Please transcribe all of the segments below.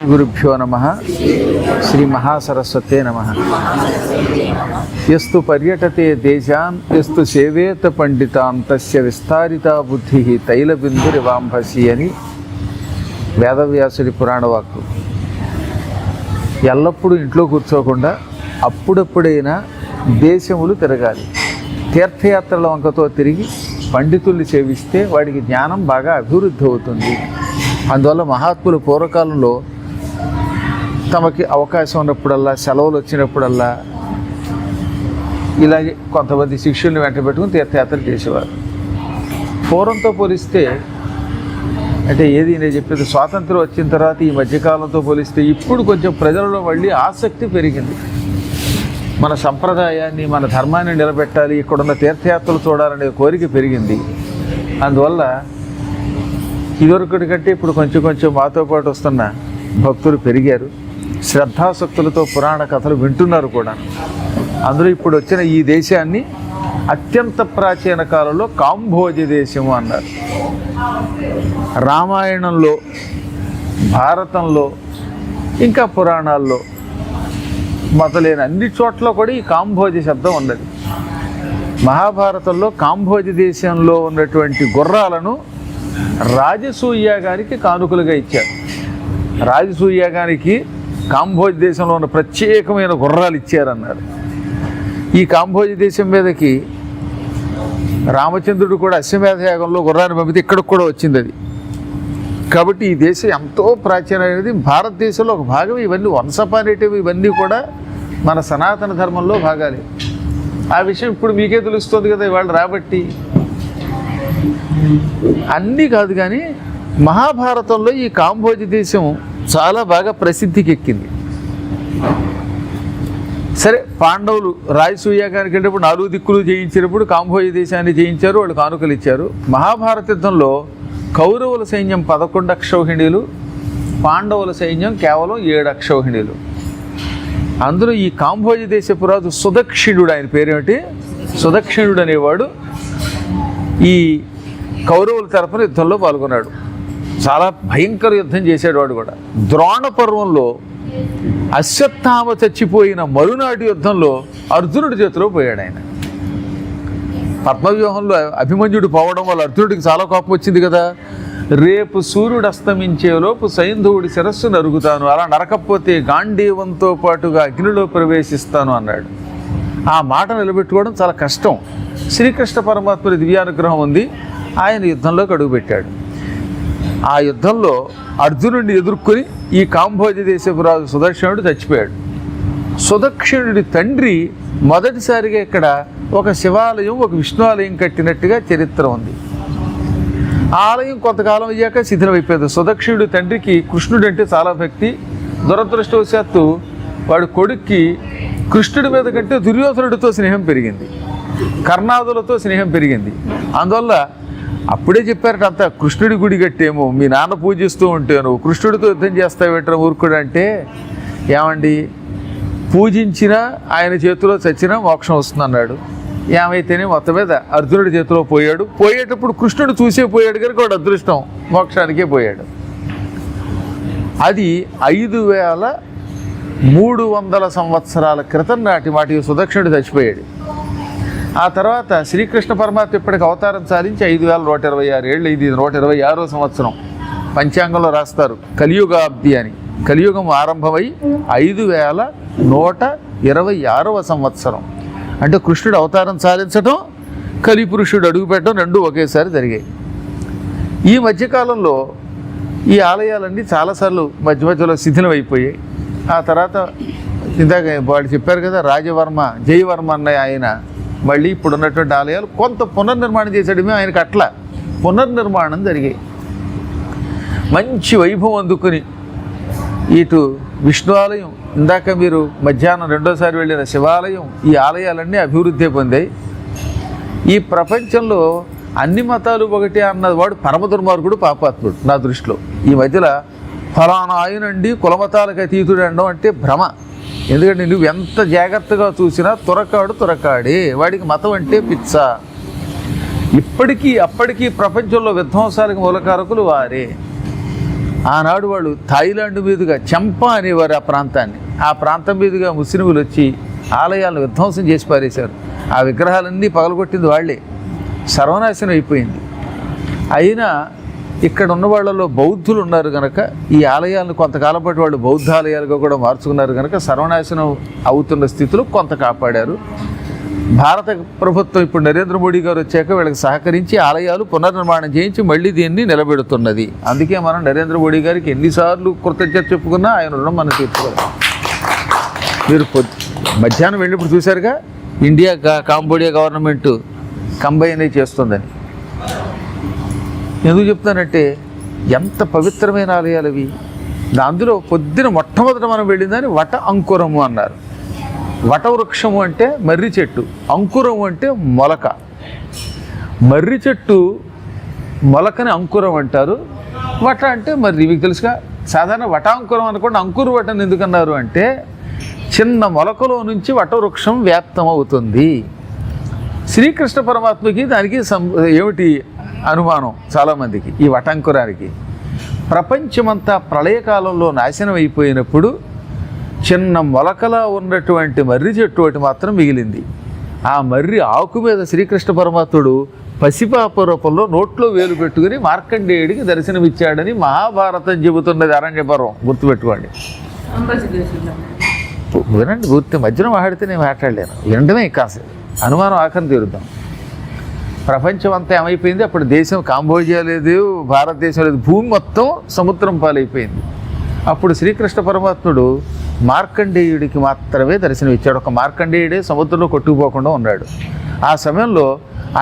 గురుభ్యో నమః. శ్రీ మహాసరస్వతే నమః. యస్తు పర్యటతే దేశాన్ యస్తు సేవేత పండితాన్ తస్య విస్తారితా బుద్ధి తైలబిందురివాంభసి అని వేదవ్యాసుడి పురాణవాక్కు. ఎల్లప్పుడూ ఇంట్లో కూర్చోకుండా అప్పుడప్పుడైనా దేశములు తిరగాలి. తీర్థయాత్రల వంకతో తిరిగి పండితుల్ని సేవిస్తే వాడికి జ్ఞానం బాగా అభివృద్ధి అవుతుంది. అందువల్ల మహాత్ములు పూర్వకాలంలో తమకి అవకాశం ఉన్నప్పుడల్లా, సెలవులు వచ్చినప్పుడల్లా ఇలాగే కొంతమంది శిష్యుల్ని వెంట పెట్టుకుని తీర్థయాత్ర చేసేవారు. పూర్వంతో పోలిస్తే అంటే ఏది నేను చెప్పేది, స్వాతంత్రం వచ్చిన తర్వాత ఈ మధ్యకాలంతో పోలిస్తే ఇప్పుడు కొంచెం ప్రజలలో మళ్ళీ ఆసక్తి పెరిగింది. మన సంప్రదాయాన్ని, మన ధర్మాన్ని నిలబెట్టాలి, ఇక్కడున్న తీర్థయాత్రలు చూడాలనే కోరిక పెరిగింది. అందువల్ల ఇదివరకటి కంటే ఇప్పుడు కొంచెం మాతో పాటు వస్తున్న భక్తులు పెరిగారు. శ్రద్ధాసక్తులతో పురాణ కథలు వింటున్నారు కూడా. అందులో ఇప్పుడు వచ్చిన ఈ దేశాన్ని అత్యంత ప్రాచీన కాలంలో కాంభోజ దేశము అన్నారు. రామాయణంలో, భారతంలో, ఇంకా పురాణాల్లో మొదలైన అన్ని చోట్ల కూడా ఈ కాంభోజ శబ్దం ఉన్నది. మహాభారతంలో కాంభోజ దేశంలో ఉన్నటువంటి గుర్రాలను రాజసూయాగానికి కానుకలుగా ఇచ్చారు. రాజసూయాగానికి కాంభోజ దేశంలో ఉన్న ప్రత్యేకమైన గుర్రాలు ఇచ్చారన్నారు. ఈ కాంభోజ దేశం మీదకి రామచంద్రుడు కూడా అశ్వమేధ యాగంలో గుర్రాన్ని పంపితే ఇక్కడికి కూడా వచ్చింది అది. కాబట్టి ఈ దేశం ఎంతో ప్రాచీనమైనది, భారతదేశంలో ఒక భాగం. ఇవన్నీ వంశపానేటివి, ఇవన్నీ కూడా మన సనాతన ధర్మంలో భాగాలే. ఆ విషయం ఇప్పుడు మీకే తెలుస్తుంది కదా ఇవాళ రాబట్టి. అన్నీ కాదు కానీ మహాభారతంలో ఈ కాంభోజ దేశం చాలా బాగా ప్రసిద్ధికి ఎక్కింది. సరే, పాండవులు రాజసూయాగానికి వెళ్ళినప్పుడు 4 దిక్కులు జయించినప్పుడు కాంభోజ దేశాన్ని జయించారు, వాళ్ళు కానుకలు ఇచ్చారు. మహాభారత యుద్ధంలో కౌరవుల సైన్యం 11 అక్షౌహిణీలు, పాండవుల సైన్యం కేవలం 7 అక్షౌహిణీలు. అందులో ఈ కాంభోజ దేశపురాజు సుదక్షిణుడు, ఆయన పేరేమిటి, సుదక్షిణుడు అనేవాడు ఈ కౌరవుల తరఫున యుద్ధంలో పాల్గొన్నాడు. చాలా భయంకర యుద్ధం చేశాడు వాడు కూడా. ద్రోణ పర్వంలో అశ్వత్థామ చచ్చిపోయిన మరునాటి యుద్ధంలో అర్జునుడి చేతిలో పోయాడు ఆయన. పద్మవ్యూహంలో అభిమన్యుడు పోవడం వల్ల అర్జునుడికి చాలా కోపం వచ్చింది కదా. రేపు సూర్యుడు అస్తమించేలోపు సైంధవుడి శిరస్సు నరుగుతాను, అలా నరకపోతే గాంధీవంతో పాటుగా అగ్నిలో ప్రవేశిస్తాను అన్నాడు. ఆ మాట నిలబెట్టుకోవడం చాలా కష్టం. శ్రీకృష్ణ పరమాత్మని దివ్యానుగ్రహం ఉంది, ఆయన యుద్ధంలోకి అడుగుపెట్టాడు. ఆ యుద్ధంలో అర్జునుడిని ఎదుర్కొని ఈ కాంభోజ దేశపురాజు సుదక్షిణుడు చచ్చిపోయాడు. సుదక్షిణుడి తండ్రి మొదటిసారిగా ఇక్కడ ఒక శివాలయం, ఒక విష్ణు ఆలయం కట్టినట్టుగా చరిత్ర ఉంది. ఆ ఆలయం కొంతకాలం అయ్యాక శిథిలమైపోయింది. సుదక్షిణుడి తండ్రికి కృష్ణుడు అంటే చాలా భక్తి. దురదృష్టవశాత్తు వాడి కొడుక్కి కృష్ణుడి మీద కంటే దుర్యోధనుడితో స్నేహం పెరిగింది, కర్ణాదులతో స్నేహం పెరిగింది. అందువల్ల అప్పుడే చెప్పారట, అంతా కృష్ణుడి గుడి కట్టేమో, మీ నాన్న పూజిస్తూ ఉంటేను కృష్ణుడితో యుద్ధం చేస్తావేట్రా ఊరుకుడు అంటే, ఏమండి పూజించినా ఆయన చేతిలో చచ్చినా మోక్షం వస్తుంది అన్నాడు. ఏమైతేనే మొత్తం మీద అర్జునుడి చేతిలో పోయాడు. పోయేటప్పుడు కృష్ణుడు చూసే పోయాడు కనుక వాడు అదృష్టం, మోక్షానికే పోయాడు. అది 5300 సంవత్సరాల క్రితం నాటి మాట. సుదక్షిణుడు చచ్చిపోయాడు. ఆ తర్వాత శ్రీకృష్ణ పరమాత్మ ఇప్పటికి అవతారం సాధించి 5126 ఏళ్ళు. ఇది 126వ సంవత్సరం. పంచాంగంలో రాస్తారు కలియుగాబ్ది అని. కలియుగం ఆరంభమై 5126వ సంవత్సరం. అంటే కృష్ణుడు అవతారం సాధించడం, కలిపురుషుడు అడుగుపెట్టడం రెండు ఒకేసారి జరిగాయి. ఈ మధ్యకాలంలో ఈ ఆలయాలన్నీ చాలాసార్లు మధ్యలో శిథిలం అయిపోయాయి. ఆ తర్వాత ఇందాక వాళ్ళు చెప్పారు కదా, రాజవర్మ, జయవర్మ అన్నయ్య ఆయన మళ్ళీ ఇప్పుడున్నటువంటి ఆలయాలు కొంత పునర్నిర్మాణం చేసాడమే. ఆయనకు అట్లా పునర్నిర్మాణం జరిగాయి. మంచి వైభవం అందుకుని ఇటు విష్ణు ఆలయం, ఇందాక మీరు మధ్యాహ్నం రెండోసారి వెళ్ళిన శివాలయం, ఈ ఆలయాలన్నీ అభివృద్ధి పొందాయి. ఈ ప్రపంచంలో అన్ని మతాలు ఒకటే అన్నవాడు పరమ దుర్మార్గుడు, పాపాత్ముడు నా దృష్టిలో. ఈ మధ్యలో ఫలానా ఆయనండి కులమతాలకు అతీతుడు అనడం అంటే భ్రమ. ఎందుకంటే నువ్వు ఎంత జాగ్రత్తగా చూసినా తురకాడే, వాడికి మతం అంటే పిచ్చ. ఇప్పటికీ అప్పటికీ ప్రపంచంలో విధ్వంసాలకు మూలకారకులు వారే. ఆనాడు వాళ్ళు థాయిలాండ్ మీదుగా చంపా అనేవారు ఆ ప్రాంతాన్ని. ఆ ప్రాంతం మీదుగా ముస్లింలు వచ్చి ఆలయాలను విధ్వంసం చేసి పారేశారు. ఆ విగ్రహాలన్నీ పగలగొట్టింది వాళ్ళే. సర్వనాశనం అయిపోయింది. అయినా ఇక్కడ ఉన్న వాళ్ళలో బౌద్ధులు ఉన్నారు కనుక ఈ ఆలయాలను కొంతకాలం పాటు వాళ్ళు బౌద్ధ ఆలయాలుగా కూడా మార్చుకున్నారు కనుక సర్వనాశనం అవుతున్న స్థితిలో కొంత కాపాడారు. భారత ప్రభుత్వం ఇప్పుడు నరేంద్ర మోడీ గారు వచ్చాక వీళ్ళకి సహకరించి ఆలయాలు పునర్నిర్మాణం చేయించి మళ్ళీ దీన్ని నిలబెడుతున్నది. అందుకే మనం నరేంద్ర మోడీ గారికి ఎన్నిసార్లు కృతజ్ఞత చెప్పుకున్నా ఆయన రుణం మనం తీర్చుకోవాలి. మీరు మధ్యాహ్నం వెళ్ళినప్పుడు చూశారుగా, ఇండియా కాంబోడియా గవర్నమెంట్ కంబైన్ చేస్తుందని. ఎందుకు చెప్తానంటే ఎంత పవిత్రమైన ఆలయాలు అవి. అందులో పొద్దున మొట్టమొదట మనం వెళ్ళిందని వట అంకురము అన్నారు. వటవృక్షము అంటే మర్రి చెట్టు, అంకురం అంటే మొలక. మర్రి చెట్టు మొలకని అంకురం అంటారు. వట అంటే మర్రి, మీకు తెలుసుగా. సాధారణ వటాంకురం అనుకోండి, అంకురు వటని ఎందుకన్నారు అంటే చిన్న మొలకలో నుంచి వటవృక్షం వ్యాప్తం అవుతుంది. శ్రీకృష్ణ పరమాత్మకి దానికి ఏమిటి అనుమానం చాలామందికి ఈ వటాంకురానికి. ప్రపంచమంతా ప్రళయకాలంలో నాశనం అయిపోయినప్పుడు చిన్న మొలకలా ఉన్నటువంటి మర్రి చెట్టు ఒకటి మాత్రం మిగిలింది. ఆ మర్రి ఆకు మీద శ్రీకృష్ణ పరమాత్ముడు పసిపాప రూపంలో నోట్లో వేలు పెట్టుకుని మార్కండేయుడికి దర్శనమిచ్చాడని మహాభారతం చెబుతున్నది. అరణ్య పర్వం గుర్తుపెట్టుకోండి. వినండి, పూర్తి మధ్యలో మాట్లాడితే నేను మాట్లాడలేను, వినడమే కాదు. అనుమానం ఆఖరిని తీరుద్దాం. ప్రపంచం అంతా ఏమైపోయింది? అప్పుడు దేశం కాంబోజియా లేదు, భారతదేశం లేదు, భూమి మొత్తం సముద్రం పాలైపోయింది. అప్పుడు శ్రీకృష్ణ పరమాత్ముడు మార్కండేయుడికి మాత్రమే దర్శనం ఇచ్చాడు. ఒక మార్కండేయుడే సముద్రంలో కొట్టుకుపోకుండా ఉన్నాడు. ఆ సమయంలో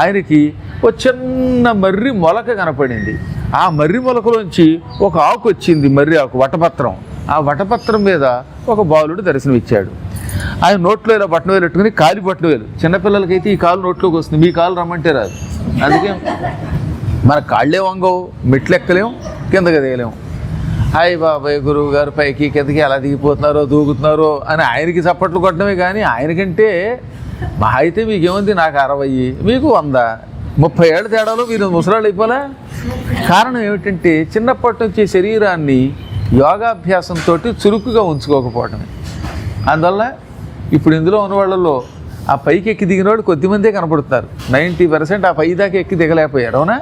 ఆయనకి ఒక చిన్న మర్రి మొలక కనపడింది. ఆ మర్రి మొలకలోంచి ఒక ఆకు వచ్చింది, మర్రి ఆకు, వటపత్రం. ఆ వటపత్రం మీద ఒక బాలుడు దర్శనం ఇచ్చాడు. ఆయన నోట్లో ఇలా బట్టన వేలు పెట్టుకుని, కాలి బట్టన వేలు. చిన్నపిల్లలకైతే ఈ కాలు నోట్లోకి వస్తుంది, మీ కాలు రమ్మంటే రాదు. అందుకే మన కాళ్ళే వంగవు, మెట్లు ఎక్కలేం, కిందకి దిగలేము. హాయ్ బాబాయ్, గురువు గారు పైకి కిందకి ఎలా దిగిపోతున్నారో దూకుతున్నారో అని ఆయనకి చప్పట్లు కొట్టడమే. కానీ ఆయనకంటే మా అయితే మీకేముంది, నాకు 60, మీకు 100, 30 ఏళ్ళ తేడాలో మీరు ముసలాళ్ళు అయిపోలే. కారణం ఏమిటంటే చిన్నప్పటి నుంచి శరీరాన్ని యోగాభ్యాసంతో చురుకుగా ఉంచుకోకపోవటమే. అందువల్ల ఇప్పుడు ఇందులో ఉన్న వాళ్ళలో ఆ పైకి ఎక్కి దిగిన వాళ్ళు కొద్దిమందే కనపడుతున్నారు. 90% ఆ పై దాకా ఎక్కి దిగలేకపోయారు, అవునా?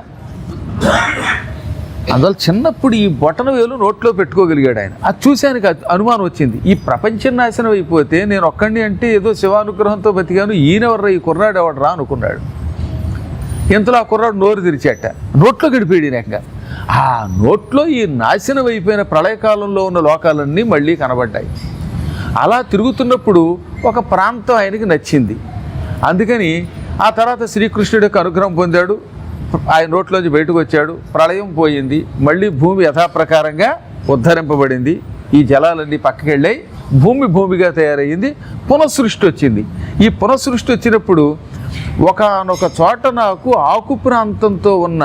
అందువల్ల చిన్నప్పుడు ఈ బొటన వేలు నోట్లో పెట్టుకోగలిగాడు ఆయన. అది చూశానికి అనుమానం వచ్చింది, ఈ ప్రపంచం నాశనం అయిపోతే నేను ఒక్కడిని అంటే ఏదో శివానుగ్రహంతో బతికాను, ఈయనెవర్రా, ఈ కుర్రాడు ఎవడరా అనుకున్నాడు. ఇంతలో ఆ కుర్రాడు నోరు తెరిచాట, నోట్లో గడిపేడినాక ఆ నోట్లో ఈ నాశనం అయిపోయిన ప్రళయకాలంలో ఉన్న లోకాలన్నీ మళ్ళీ కనబడ్డాయి. అలా తిరుగుతున్నప్పుడు ఒక ప్రాంతం ఆయనకి నచ్చింది. అందుకని ఆ తర్వాత శ్రీకృష్ణుడి యొక్క అనుగ్రహం పొందాడు. ఆయన నోట్లోంచి బయటకు వచ్చాడు. ప్రళయం పోయింది, మళ్ళీ భూమి యథాప్రకారంగా ఉద్ధరింపబడింది. ఈ జలాలన్నీ పక్కకి వెళ్ళాయి, భూమి భూమిగా తయారయ్యింది. పునఃసృష్టి వచ్చింది. ఈ పునఃసృష్టి వచ్చినప్పుడు ఒకానొక చోట నాకు ఆకు ప్రాంతంతో ఉన్న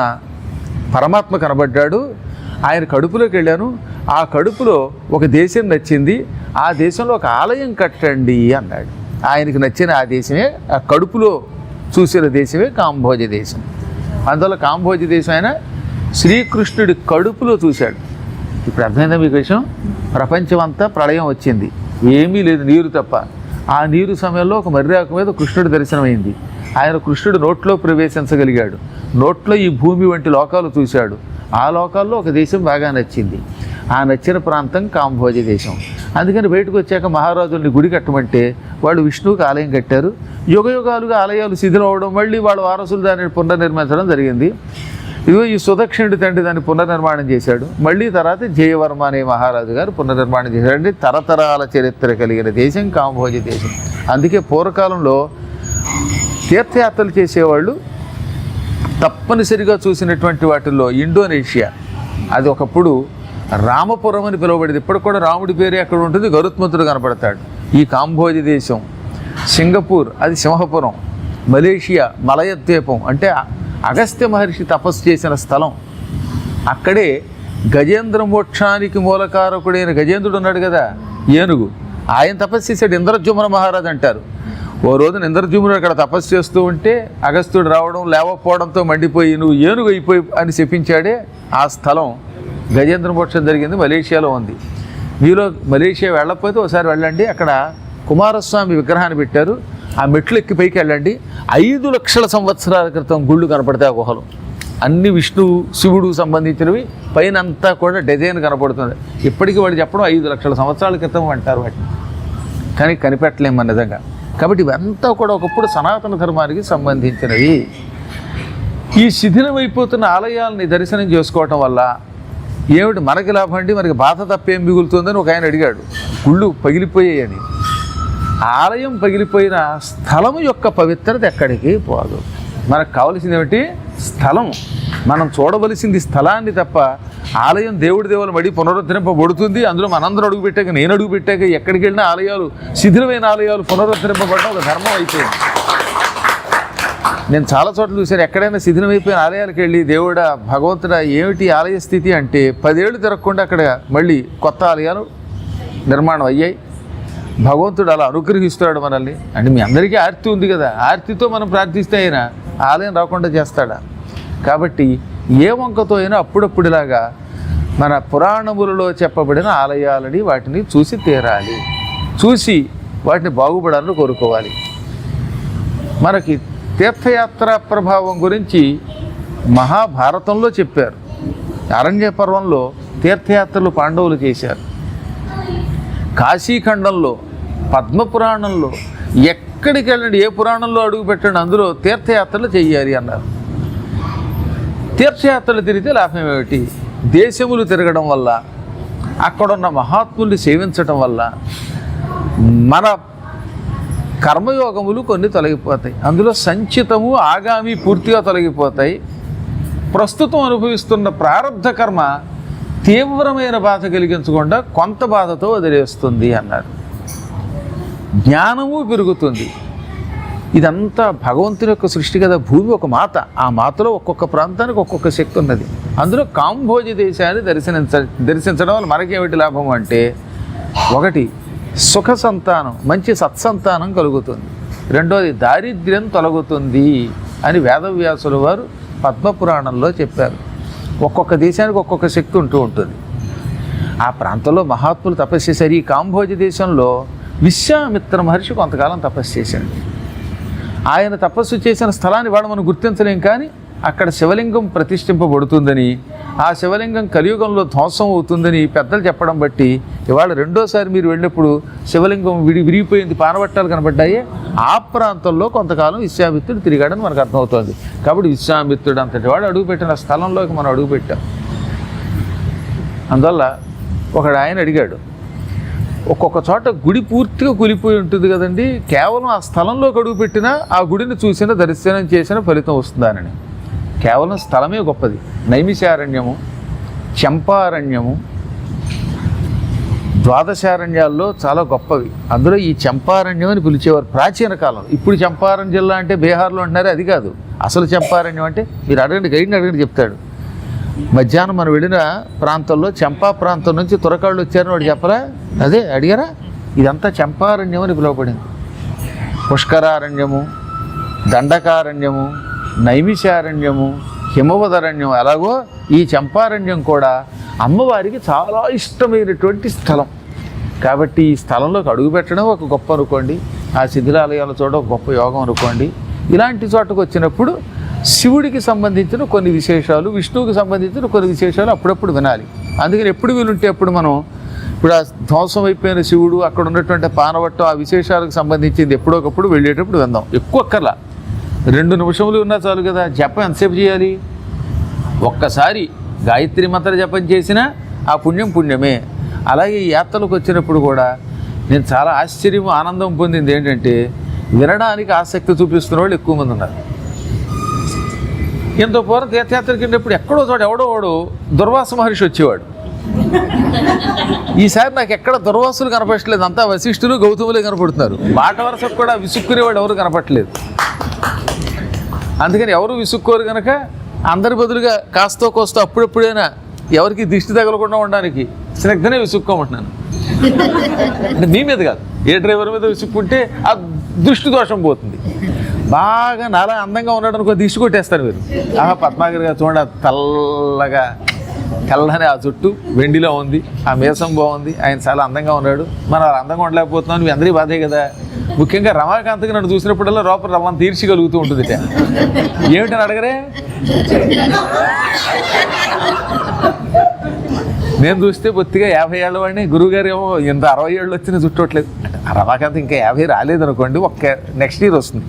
పరమాత్మ కనబడ్డాడు. ఆయన కడుపులోకి వెళ్ళాను. ఆ కడుపులో ఒక దేశం నచ్చింది, ఆ దేశంలో ఒక ఆలయం కట్టండి అన్నాడు. ఆయనకు నచ్చిన ఆ దేశమే, ఆ కడుపులో చూసిన దేశమే కాంబోజ దేశం. అందువల్ల కాంబోజ దేశం ఆయన శ్రీకృష్ణుడి కడుపులో చూశాడు. ఇప్పుడు అర్థమైందా మీకు విషయం? ప్రపంచం అంతా ప్రళయం వచ్చింది, ఏమీ లేదు, నీరు తప్ప. ఆ నీరు సమయంలో ఒక మర్యాకు మీద కృష్ణుడి దర్శనమైంది. ఆయన కృష్ణుడు నోట్లో ప్రవేశించగలిగాడు. నోట్లో ఈ భూమి వంటి లోకాలు చూశాడు. ఆ లోకాల్లో ఒక దేశం బాగా నచ్చింది. ఆ నచ్చిన ప్రాంతం కాంబోజ దేశం. అందుకని బయటకు వచ్చాక మహారాజుల్ని గుడి కట్టమంటే వాళ్ళు విష్ణువుకి ఆలయం కట్టారు. యుగయుగాలుగా ఆలయాలు శిథిలం అవడం, మళ్ళీ వాళ్ళ వారసులు దాన్ని పునర్నిర్మించడం జరిగింది. ఇదిగో ఈ సుదక్షిణుడి తండ్రి దాన్ని పునర్నిర్మాణం చేశాడు. మళ్ళీ తర్వాత జయవర్మ అనే మహారాజు గారు పునర్నిర్మాణం చేశాడు. తరతరాల చరిత్ర కలిగిన దేశం కాంబోజ దేశం. అందుకే పూర్వకాలంలో తీర్థయాత్రలు చేసేవాళ్ళు తప్పనిసరిగా చూసినటువంటి వాటిల్లో ఇండోనేషియా, అది ఒకప్పుడు రామపురం అని పిలువబడింది. ఇప్పుడు కూడా రాముడి పేరే అక్కడ ఉంటుంది, గరుత్మంతుడు కనపడతాడు. ఈ కాంబోజ దేశం. సింగపూర్, అది సింహపురం. మలేషియా మలయద్వీపం, అంటే అగస్త్య మహర్షి తపస్సు చేసిన స్థలం. అక్కడే గజేంద్ర మోక్షానికి మూలకారకుడైన గజేంద్రుడు ఉన్నాడు కదా, ఏనుగు, ఆయన తపస్సు చేశాడు. ఇంద్రజుమ్న మహారాజు అంటారు. ఓ రోజున ఇంద్రజుమ్నుడు అక్కడ తపస్సు చేస్తూ ఉంటే అగస్త్యుడు రావడం, లేవకపోవడంతో మండిపోయి నువ్వు ఏనుగు అయిపోయి అని చెప్పించాడే. ఆ స్థలం గజేంద్ర మోక్షం జరిగింది మలేషియాలో ఉంది. మీలో మలేషియా వెళ్ళకపోతే ఒకసారి వెళ్ళండి, అక్కడ కుమారస్వామి విగ్రహాన్ని పెట్టారు. ఆ మెట్లు ఎక్కి పైకి వెళ్ళండి. 5 లక్షల సంవత్సరాల క్రితం గుళ్ళు కనపడతాయి ఆ గుహలు. అన్ని విష్ణువు శివుడు సంబంధించినవి, పైన అంతా కూడా డిజైన్ కనపడుతుంది. ఇప్పటికీ వాడు చెప్పడం 5 లక్షల సంవత్సరాల క్రితం అంటారు వాటిని, కానీ కనిపెట్టలేము మన నిజంగా. కాబట్టి ఇవంతా కూడా ఒకప్పుడు సనాతన ధర్మానికి సంబంధించినవి. ఈ శిథిలమైపోతున్న ఆలయాలని దర్శనం చేసుకోవటం వల్ల ఏమిటి మనకి లాభం అండి, మనకి బాధ తప్పేం మిగులుతుందని ఒక ఆయన అడిగాడు. గుళ్ళు పగిలిపోయాయని. ఆలయం పగిలిపోయిన స్థలము యొక్క పవిత్రత ఎక్కడికి పోదు. మనకు కావలసింది ఏమిటి? స్థలం. మనం చూడవలసింది స్థలాన్ని తప్ప ఆలయం దేవుడి దేవుల మడి పునరుద్ధరింపబడుతుంది. అందులో మనందరూ అడుగుపెట్టాక, నేను అడుగుపెట్టాక ఎక్కడికి వెళ్ళినా ఆలయాలు, శిథిలమైన ఆలయాలు పునరుద్ధరింపబడడం ఒక ధర్మం అయిపోయింది. నేను చాలా చోట్ల చూశాను, ఎక్కడైనా శిథిలమైపోయిన ఆలయాలకు వెళ్ళి దేవుడా భగవంతుడా ఏమిటి ఆలయ స్థితి అంటే 10 ఏళ్ళు తిరగకుండా అక్కడ మళ్ళీ కొత్త ఆలయాలు నిర్మాణం అయ్యాయి. భగవంతుడు అలా అనుగ్రహిస్తాడు మనల్ని. అంటే మీ అందరికీ ఆర్తి ఉంది కదా, ఆర్తితో మనం ప్రార్థిస్తే అయినా ఆలయం రాకుండా చేస్తాడా? కాబట్టి ఏ వంకతో అయినా అప్పుడప్పుడులాగా మన పురాణములలో చెప్పబడిన ఆలయాలని వాటిని చూసి తీరాలి, చూసి వాటిని బాగుపడాలని కోరుకోవాలి. మనకి తీర్థయాత్ర ప్రభావం గురించి మహాభారతంలో చెప్పారు. అరణ్య పర్వంలో తీర్థయాత్రలు పాండవులు చేశారు. కాశీఖండంలో, పద్మపురాణంలో, ఎక్కడికి వెళ్ళండి, ఏ పురాణంలో అడుగు పెట్టండి, అందులో తీర్థయాత్రలు చెయ్యాలి అన్నారు. తీర్థయాత్రలు తిరిగితే లాభం ఏమిటి? దేశములు తిరగడం వల్ల, అక్కడున్న మహాత్ముల్ని సేవించడం వల్ల మన కర్మయోగములు కొన్ని తొలగిపోతాయి. అందులో సంచితము, ఆగామి పూర్తిగా తొలగిపోతాయి. ప్రస్తుతం అనుభవిస్తున్న ప్రారంధ కర్మ తీవ్రమైన బాధ కలిగించకుండా కొంత బాధతో వదిలేస్తుంది అన్నారు. జ్ఞానము పెరుగుతుంది. ఇదంతా భగవంతుని యొక్క సృష్టి కదా. భూమి ఒక మాత, ఆ మాతలో ఒక్కొక్క ప్రాంతానికి ఒక్కొక్క శక్తి ఉన్నది. అందులో కాంబోజి దేశాన్ని దర్శించడం వల్ల మనకేమిటి లాభం అంటే, ఒకటి సుఖ సంతానం, మంచి సత్సంతానం కలుగుతుంది. రెండోది దారిద్ర్యం తొలగుతుంది అని వేదవ్యాసుల వారు పద్మపురాణంలో చెప్పారు. ఒక్కొక్క దేశానికి ఒక్కొక్క శక్తి ఉంటూ ఉంటుంది. ఆ ప్రాంతంలో మహాత్ములు తపస్సు చేశారు. ఈ కాంబోజి దేశంలో విశ్వామిత్ర మహర్షి కొంతకాలం తపస్సు చేశాడు. ఆయన తపస్సు చేసిన స్థలాన్ని వాడు మనం గుర్తించలేం, కానీ అక్కడ శివలింగం ప్రతిష్ఠింపబడుతుందని, ఆ శివలింగం కలియుగంలో ధ్వంసం అవుతుందని పెద్దలు చెప్పడం బట్టి ఇవాళ రెండోసారి మీరు వెళ్ళినప్పుడు శివలింగం విరిగిపోయింది, పానవట్టాలు కనబడ్డాయి. ఆ ప్రాంతంలో కొంతకాలం విశ్వామిత్రుడు తిరిగాడని మనకు అర్థమవుతుంది. కాబట్టి విశ్వామిత్రుడు అంతటి వాడు అడుగుపెట్టిన స్థలంలోకి మనం అడుగుపెట్టాం. అందువల్ల ఒకడు ఆయన అడిగాడు, ఒక్కొక్క చోట గుడి పూర్తిగా కూలిపోయి ఉంటుంది కదండి, కేవలం ఆ స్థలంలోకి అడుగుపెట్టినా ఆ గుడిని చూసినా దర్శనం చేసిన ఫలితం వస్తుందానని. కేవలం స్థలమే గొప్పది. నైమిషారణ్యము, చంపారణ్యము, ద్వాదశారణ్యాల్లో చాలా గొప్పవి. అందులో ఈ చంపారణ్యం అని పిలిచేవారు ప్రాచీన కాలంలో. ఇప్పుడు చంపారణ్ జిల్లా అంటే బీహార్లో అంటున్నారే, అది కాదు. అసలు చంపారణ్యం అంటే మీరు అడగండి, గైడ్ని అడగండి చెప్తాడు. మధ్యాహ్నం మనం వెళ్ళిన ప్రాంతంలో చంపా ప్రాంతం నుంచి తురకాళ్ళు వచ్చారని వాడు చెప్పరా? అదే అడిగారా? ఇదంతా చంపారణ్యం అని పిలువబడింది. పుష్కరారణ్యము, దండకారణ్యము, నైమిషారణ్యము, హిమవదరణ్యం, అలాగో ఈ చంపారణ్యం కూడా అమ్మవారికి చాలా ఇష్టమైనటువంటి స్థలం. కాబట్టి ఈ స్థలంలోకి అడుగుపెట్టడం ఒక గొప్ప అనుకోండి, ఆ శిథిలాలయాల చోట ఒక గొప్ప యోగం అనుకోండి. ఇలాంటి చోటకు వచ్చినప్పుడు శివుడికి సంబంధించిన కొన్ని విశేషాలు, విష్ణువుకి సంబంధించిన కొన్ని విశేషాలు అప్పుడప్పుడు వినాలి. అందుకని ఎప్పుడు వీలుంటే అప్పుడు మనం ఇప్పుడు ఆ ధ్వంసం అయిపోయిన శివుడు, అక్కడ ఉన్నటువంటి పానవట్టం, ఆ విశేషాలకు సంబంధించింది ఎప్పుడోకప్పుడు వెళ్ళేటప్పుడు విందాం. ఎక్కువ అక్కర్లా, 2 నిమిషములు ఉన్నా చాలు కదా. జపం ఎంతసేపు చేయాలి? ఒక్కసారి గాయత్రి మంత్ర జపం చేసినా ఆ పుణ్యం పుణ్యమే. అలాగే ఈ యాత్రలకు వచ్చినప్పుడు కూడా నేను చాలా ఆశ్చర్యం, ఆనందం పొందింది ఏంటంటే, వినడానికి ఆసక్తి చూపిస్తున్న వాళ్ళు ఎక్కువ మంది ఉన్నారు. ఎంతో పూర్వం తీర్థయాత్రకి వెళ్ళినప్పుడు ఎక్కడో చోట ఎవడో వాడు దుర్వాస మహర్షి వచ్చేవాడు. ఈసారి నాకు ఎక్కడ దుర్వాసులు కనపడట్లేదు, అంతా వశిష్ఠులు గౌతములే కనపడుతున్నారు. మాట వరుసకు కూడా విసుక్కునేవాడు ఎవరు కనపడట్లేదు. అందుకని ఎవరు విసుక్కోరు కనుక అందరి బదులుగా కాస్తో కోస్తో అప్పుడెప్పుడైనా ఎవరికి దిష్టి తగలకుండా ఉండడానికి స్నిగ్ధనే విసుక్కోమంటున్నాను. అంటే మీ మీద కాదు, ఏ డ్రైవర్ మీద విసుక్కుంటే ఆ దృష్టి దోషం పోతుంది. బాగా నాలా అందంగా ఉన్నాడు అనుకో, దిష్టి కొట్టేస్తారు మీరు. పద్మాగర్ గారు చూడండి తెల్లగా తెల్లని ఆ జుట్టు వెండిలో ఉంది, ఆ మీసం బాగుంది, ఆయన చాలా అందంగా ఉన్నాడు. మనం అందంగా ఉండలేకపోతున్నాం, మీ అందరికీ బాధే కదా. ముఖ్యంగా రమాకాంత్కి నన్ను చూసినప్పుడల్లా లోపల రవ్వను తీర్చగలుగుతూ ఉంటుంది. ఏమిటని అడగరే, నేను చూస్తే బొత్తిగా 50 ఏళ్ళ వాడిని, గురువుగారు ఏమో ఇంత 60 ఏళ్ళు వచ్చిన చుట్టట్లేదు. రమాకాంత్ ఇంకా 50 రాలేదనుకోండి, నెక్స్ట్ ఇయర్ వస్తుంది.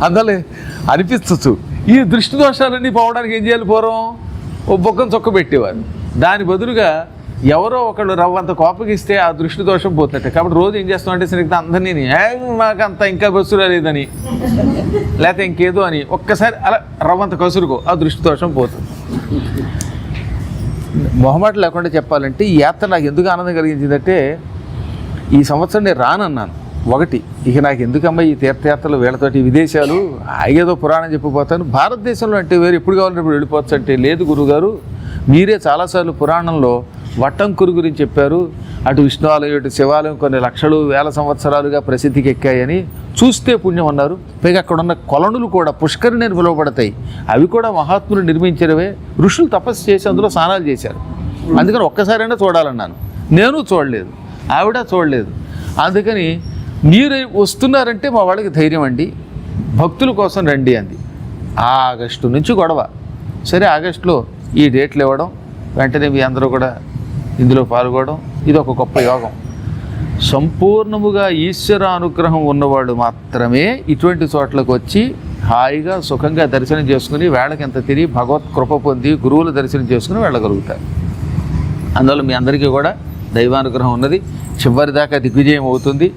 అందువల్ల అనిపించచ్చు ఈ దృష్టి దోషాలన్నీ పోవడానికి ఏం చేయాలి, పూర్వం ఓ బొక్కను చొక్క పెట్టేవారు. దాని బదులుగా ఎవరో ఒకళ్ళు రవ్వంత కోపగిస్తే ఆ దృష్టి దోషం పోతుంటే. కాబట్టి రోజు ఏం చేస్తామంటే సరిగ్గా అందరినీ మాకంత ఇంకా బస్సు రాలేదని లేకపోతే ఇంకేదో అని ఒక్కసారి అలా రవ్వంత కసురుకో, ఆ దృష్టి దోషం పోతుంది. మొహమాట లేకుండా చెప్పాలంటే ఈ యాత్ర నాకు ఎందుకు ఆనందం కలిగించిందంటే, ఈ సంవత్సరం నేను రానన్నాను ఒకటి. ఇక నాకు ఎందుకమ్మా ఈ తీర్థయాత్రలు వీళ్ళతోటి విదేశాలు, ఏదో పురాణం చెప్పిపోతాను. భారతదేశంలో అంటే వేరు, ఎప్పుడు కావాలంటే ఇప్పుడు వెళ్ళిపోవచ్చు అంటే, లేదు గురువుగారు మీరే చాలాసార్లు పురాణంలో వట్టంకురు గురించి చెప్పారు. అటు విష్ణు ఆలయం ఇటు శివాలయం కొన్ని లక్షలు వేల సంవత్సరాలుగా ప్రసిద్ధికి ఎక్కాయని, చూస్తే పుణ్యం అన్నారు. పైగా అక్కడ ఉన్న కొలనులు కూడా పుష్కరిణి అని పిలువబడతాయి. అవి కూడా మహాత్ములు నిర్మించినవే. ఋషులు తపస్సు చేసి అందులో స్నానాలు చేశారు. అందుకని ఒక్కసారైనా చూడాలన్నాను. నేను చూడలేదు, ఆవిడ చూడలేదు. అందుకని మీరు వస్తున్నారంటే మా వాళ్ళకి ధైర్యం అండి, భక్తుల కోసం రండి అంది. ఆగస్టు నుంచి గొడవ. సరే ఆగస్టులో ఈ డేట్లు ఇవ్వడం, వెంటనే మీ అందరూ కూడా ఇందులో పాల్గొనడం, ఇది ఒక గొప్ప యోగం. సంపూర్ణముగా ఈశ్వర అనుగ్రహం ఉన్నవాడు మాత్రమే ఇటువంటి చోట్లకు వచ్చి హాయిగా సుఖంగా దర్శనం చేసుకుని వేళకి ఎంత తిరిగి భగవత్ కృప పొంది గురువుల దర్శనం చేసుకుని వెళ్ళగలుగుతారు. అందువల్ల మీ అందరికీ కూడా దైవానుగ్రహం ఉన్నది. చివరి దాకా దిగ్విజయం అవుతుంది.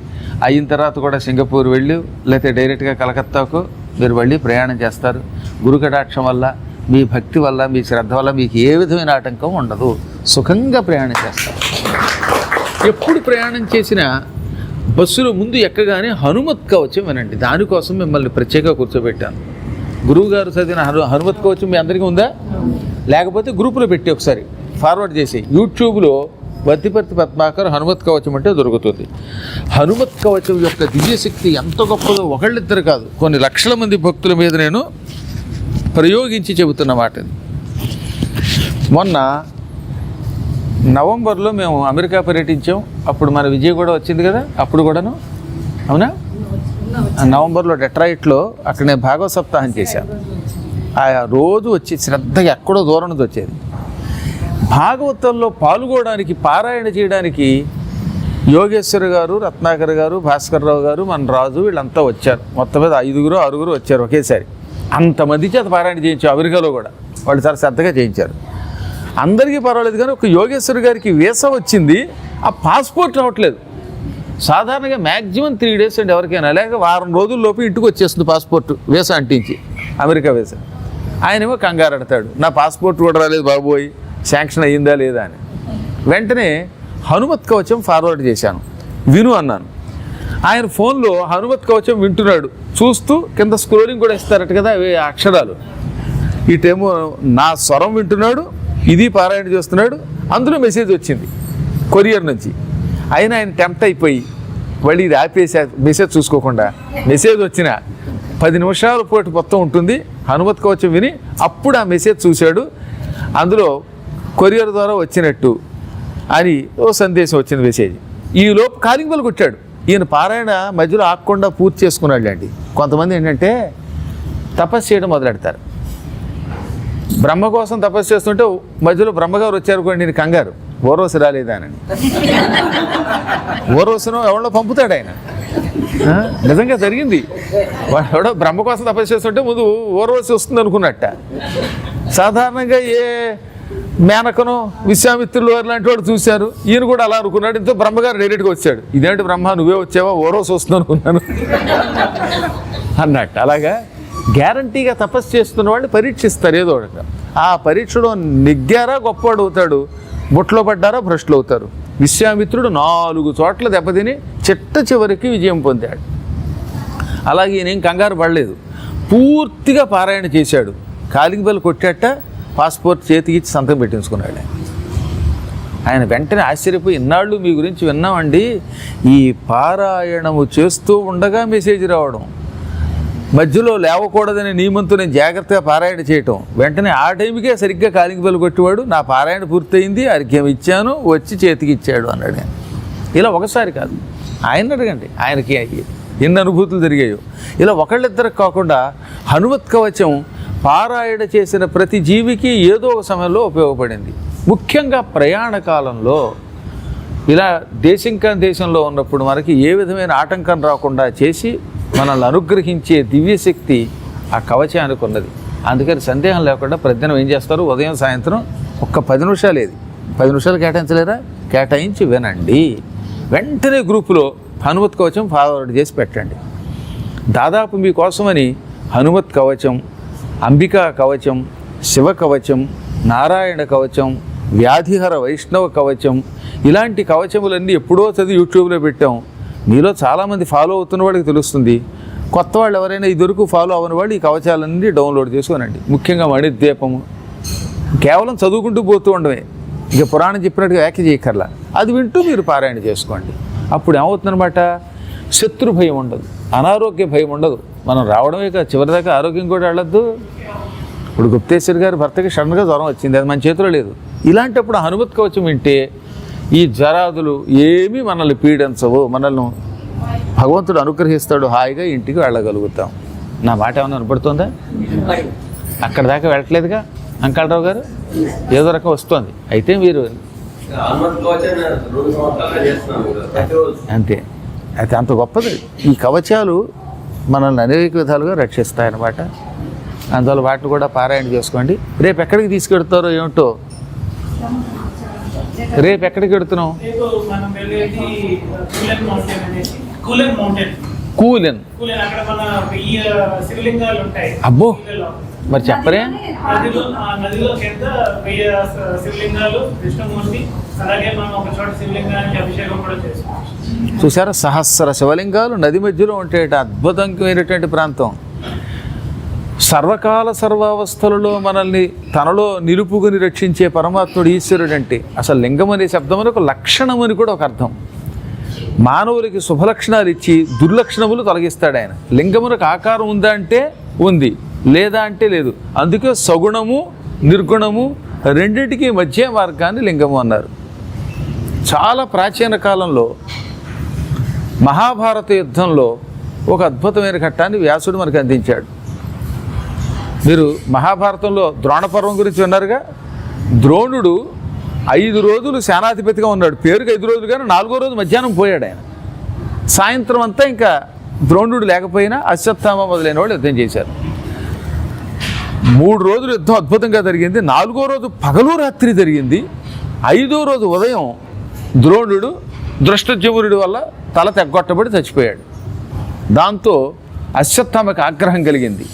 అయిన తర్వాత కూడా సింగపూర్ వెళ్ళి లేకపోతే డైరెక్ట్గా కలకత్తాకు మీరు వెళ్ళి ప్రయాణం చేస్తారు. గురు కటాక్షం వల్ల, మీ భక్తి వల్ల, మీ శ్రద్ధ వల్ల మీకు ఏ విధమైన ఆటంకం ఉండదు. సుఖంగా ప్రయాణం చేస్తారు. ఎప్పుడు ప్రయాణం చేసినా బస్సులో ముందు ఎక్కగానే హనుమత్ కవచం వినండి. దానికోసం మిమ్మల్ని ప్రత్యేకంగా కూర్చోబెట్టాను. గురువుగారు చదివిన హనుమత్ కవచం మీ అందరికీ ఉందా? లేకపోతే గ్రూపులో పెట్టి ఒకసారి ఫార్వర్డ్ చేసి యూట్యూబ్లో వత్తిపర్తి పద్మాకర్ హనుమత్ కవచం అంటే దొరుకుతుంది. హనుమత్ కవచం యొక్క దివ్యశక్తి ఎంత గొప్పదో ఒకళ్ళిద్దరు కాదు, కొన్ని లక్షల మంది భక్తుల మీద నేను ప్రయోగించి చెబుతున్న మాట. మొన్న నవంబర్లో మేము అమెరికా పర్యటించాం. అప్పుడు మన విజయ్ కూడా వచ్చింది కదా, అప్పుడు కూడాను అవునా, నవంబర్లో డెట్రాయిట్లో అక్కడ నేను భాగవత సప్తాహం చేశాను. ఆ రోజు వచ్చి శ్రద్ధగా ఎక్కడో దూరం నుంచి వచ్చేది. భాగవతంలో పాల్గొనడానికి, పారాయణ చేయడానికి యోగేశ్వర్ గారు, రత్నాకర్ గారు, భాస్కర్ రావు గారు, మన రాజు వీళ్ళంతా వచ్చారు. మొత్తం మీద 5-6 వచ్చారు ఒకేసారి. అంతమంది చేత పారాయణ చేయించాం. అమెరికాలో కూడా వాళ్ళు చాలా శ్రద్ధగా చేయించారు. అందరికీ పర్వాలేదు, కానీ ఒక యోగేశ్వర్ గారికి వీసా వచ్చింది, ఆ పాస్పోర్ట్ రావట్లేదు. సాధారణంగా మ్యాక్సిమం 3 days అండి ఎవరికైనా, లేక వారం రోజుల్లోపు ఇంటికి వచ్చేస్తుంది పాస్పోర్ట్ వీసా అంటించి, అమెరికా వీసా. ఆయనేమో కంగారు అడతాడు, నా పాస్పోర్ట్ కూడా రాలేదు బాబోయ్, శాంక్షన్ అయ్యిందా లేదా అని. వెంటనే హనుమత్ కవచం ఫార్వర్డ్ చేశాను, విను అన్నాను. ఆయన ఫోన్లో హనుమత్ కవచం వింటున్నాడు, చూస్తూ కింద స్క్రోలింగ్ కూడా ఇస్తారట కదా అవి అక్షరాలు. ఇటేమో నా స్వరం వింటున్నాడు, ఇది పారాయణ చేస్తున్నాడు. అందులో మెసేజ్ వచ్చింది కొరియర్ నుంచి. అయినా ఆయన టెంప్ట్ అయిపోయి మళ్ళీ ఇది ఆపేసా, మెసేజ్ చూసుకోకుండా. మెసేజ్ వచ్చిన 10 నిమిషాల పాటు మొత్తం ఉంటుంది. హనుమత్ కవచం విని అప్పుడు ఆ మెసేజ్ చూశాడు. అందులో కొరియర్ ద్వారా వచ్చినట్టు అని ఓ సందేశం వచ్చింది, మెసేజ్. ఈ లోపు కాలింగ్ బెల్ కొట్టాడు. ఈయన పారాయణ మధ్యలో ఆగకుండా పూర్తి చేసుకున్నాడు అండి. కొంతమంది ఏంటంటే తపస్సు చేయడం మొదలెడతారు. బ్రహ్మ కోసం తపస్సు చేస్తుంటే మధ్యలో బ్రహ్మగారు వచ్చారు కూడా, నేను కంగారు, ఓరోసి రాలేదా అని. ఓరోసినో ఎవరిలో పంపుతాడు ఆయన. నిజంగా జరిగింది. వాడు ఎవడో బ్రహ్మ కోసం తపస్సు చేస్తుంటే ముందు ఓరోసి వస్తుంది అనుకున్నట్ట. సాధారణంగా ఏ మేనకను, విశ్వామిత్రులు వారు లాంటి వాడు చూశారు. ఈయన కూడా అలా అనుకున్నాడు. ఇంతో బ్రహ్మగారు డైరెక్ట్గా వచ్చాడు, ఇదేంటి బ్రహ్మ నువ్వే వచ్చావా, ఓరోసి వస్తుంది అనుకున్నాను అన్నట్టు. అలాగా గ్యారంటీగా తపస్సు చేస్తున్న వాళ్ళు పరీక్షిస్తారు ఏదో ఒకటి. ఆ పరీక్షలో నెగ్గారా గొప్పవాడు అవుతాడు, బొట్లో పడ్డారా భ్రష్టులు అవుతారు. విశ్వామిత్రుడు 4 చోట్ల దెబ్బతిని చిట్ట చివరికి విజయం పొందాడు. అలాగే ఈయనేం కంగారు పడలేదు, పూర్తిగా పారాయణ చేశాడు. కాలింగ్ బెల్ కొట్టాట, పాస్పోర్ట్ చేతికి ఇచ్చి సంతకం పెట్టించుకున్నాడు. ఆయన వెంటనే ఆశ్చర్యపోయి, ఇన్నాళ్ళు మీ గురించి విన్నామండి, ఈ పారాయణము చేస్తూ ఉండగా మెసేజ్ రావడం, మధ్యలో లేవకూడదని నియమంతో నేను జాగ్రత్తగా పారాయణ చేయటం, వెంటనే ఆ టైంకే సరిగ్గా కాలింగ్ బెల్ కొట్టేవాడు. నా పారాయణ పూర్తయింది, అర్ఘ్యం ఇచ్చాను, వచ్చి చేతికి ఇచ్చాడు అన్నాడు. ఇలా ఒకసారి కాదు, ఆయన అడగండి, ఆయనకి ఎన్ని అనుభూతులు జరిగాయో. ఇలా ఒకళ్ళిద్దరికి కాకుండా హనుమత్ కవచం పారాయణ చేసిన ప్రతి జీవికి ఏదో ఒక సమయంలో ఉపయోగపడింది. ముఖ్యంగా ప్రయాణ కాలంలో ఇలా దేశంలో ఉన్నప్పుడు మనకి ఏ విధమైన ఆటంకం రాకుండా చేసి మనల్ని అనుగ్రహించే దివ్యశక్తి ఆ కవచానికి ఉన్నది. అందుకని సందేహం లేకుండా ప్రతిదినం ఏం చేస్తారు, ఉదయం సాయంత్రం ఒక్క 10 నిమిషాలు, 10 నిమిషాలు కేటాయించలేరా, కేటాయించి వినండి. వెంటనే గ్రూపులో హనుమత్ కవచం ఫార్వర్డ్ చేసి పెట్టండి. దాదాపు మీకోసమని హనుమత్ కవచం, అంబికా కవచం, శివ కవచం, నారాయణ కవచం, వ్యాధిహర వైష్ణవ కవచం, ఇలాంటి కవచములన్నీ ఎప్పుడో చదివి యూట్యూబ్లో పెట్టాం. మీలో చాలామంది ఫాలో అవుతున్న వాళ్ళకి తెలుస్తుంది. కొత్త వాళ్ళు ఎవరైనా ఇదివరకు ఫాలో అవ్వని వాళ్ళు ఈ కవచాలన్నీ డౌన్లోడ్ చేసుకోనండి. ముఖ్యంగా మణిద్వీపము కేవలం చదువుకుంటూ పోతూ ఉండమే, ఇక పురాణం చెప్పినట్టుగా వ్యాఖ్య చేయక్కర్లా, అది వింటూ మీరు పారాయణ చేసుకోండి. అప్పుడు ఏమవుతుందన్నమాట, శత్రు భయం ఉండదు, అనారోగ్య భయం ఉండదు. మనం రావడమే కాదు, చివరిదాకా ఆరోగ్యం కూడా వెళ్ళొద్దు. ఇప్పుడు గుప్తేశ్వర్ గారి భర్తకి సడన్గా జ్వరం వచ్చింది, అది మన చేతిలో లేదు. ఇలాంటప్పుడు హనుమత్ కవచం వింటే ఈ జ్వరాదులు ఏమీ మనల్ని పీడించవు, మనల్ని భగవంతుడు అనుగ్రహిస్తాడు, హాయిగా ఇంటికి వెళ్ళగలుగుతాం. నా మాట ఏమైనా వినపడుతుందా? అక్కడ దాకా వెళ్ళట్లేదుగా అంకాళరావు గారు, ఏదో రకం వస్తుంది. అయితే మీరు అంతే, అయితే అంత గొప్పది. ఈ కవచాలు మనల్ని అనేక విధాలుగా రక్షిస్తాయన్నమాట. అందువల్ల వాటిని కూడా పారాయణ చేసుకోండి. రేపు ఎక్కడికి తీసుకెడుతారో ఏమిటో, రేపు ఎక్కడికి వెడుతున్నాం? కూలెన్. అబ్బో, మరి చెప్పరే. చూసారా, సహస్ర శివలింగాలు నది మధ్యలో ఉంటే అద్భుతమైనటువంటి ప్రాంతం. సర్వకాల సర్వావస్థలలో మనల్ని తనలో నిలుపుకొని రక్షించే పరమాత్ముడు ఈశ్వరుడు. అంటే అసలు లింగం అనే శబ్దం ఒక లక్షణం అని కూడా ఒక అర్థం. మానవులకి శుభలక్షణాలు ఇచ్చి దుర్లక్షణములు తొలగిస్తాడు ఆయన. లింగమునకు ఆకారం ఉందా అంటే ఉంది, లేదా అంటే లేదు. అందుకే సగుణము నిర్గుణము రెండింటికి మధ్య మార్గాన్ని లింగము అన్నారు. చాలా ప్రాచీన కాలంలో మహాభారత యుద్ధంలో ఒక అద్భుతమైన ఘట్టాన్ని వ్యాసుడు మనకు అందించాడు. మీరు మహాభారతంలో ద్రోణపర్వం గురించి విన్నారుగా. ద్రోణుడు 5 రోజులు సేనాధిపతిగా ఉన్నాడు. పేరుకి 5 రోజులు, కానీ 4వ రోజు మధ్యాహ్నం పోయాడు ఆయన. సాయంత్రం అంతా ఇంకా ద్రోణుడు లేకపోయినా అశ్వత్థామ మొదలైన వాళ్ళు యుద్ధం చేశారు. 3 రోజులు యుద్ధం అద్భుతంగా జరిగింది. 4వ రోజు పగలు రాత్రి జరిగింది. 5వ రోజు ఉదయం ద్రోణుడు దృష్టజ్యుమ్నుడి వల్ల తల తెగ్గొట్టబడి చచ్చిపోయాడు. దాంతో అశ్వత్థామకి ఆగ్రహం కలిగింది.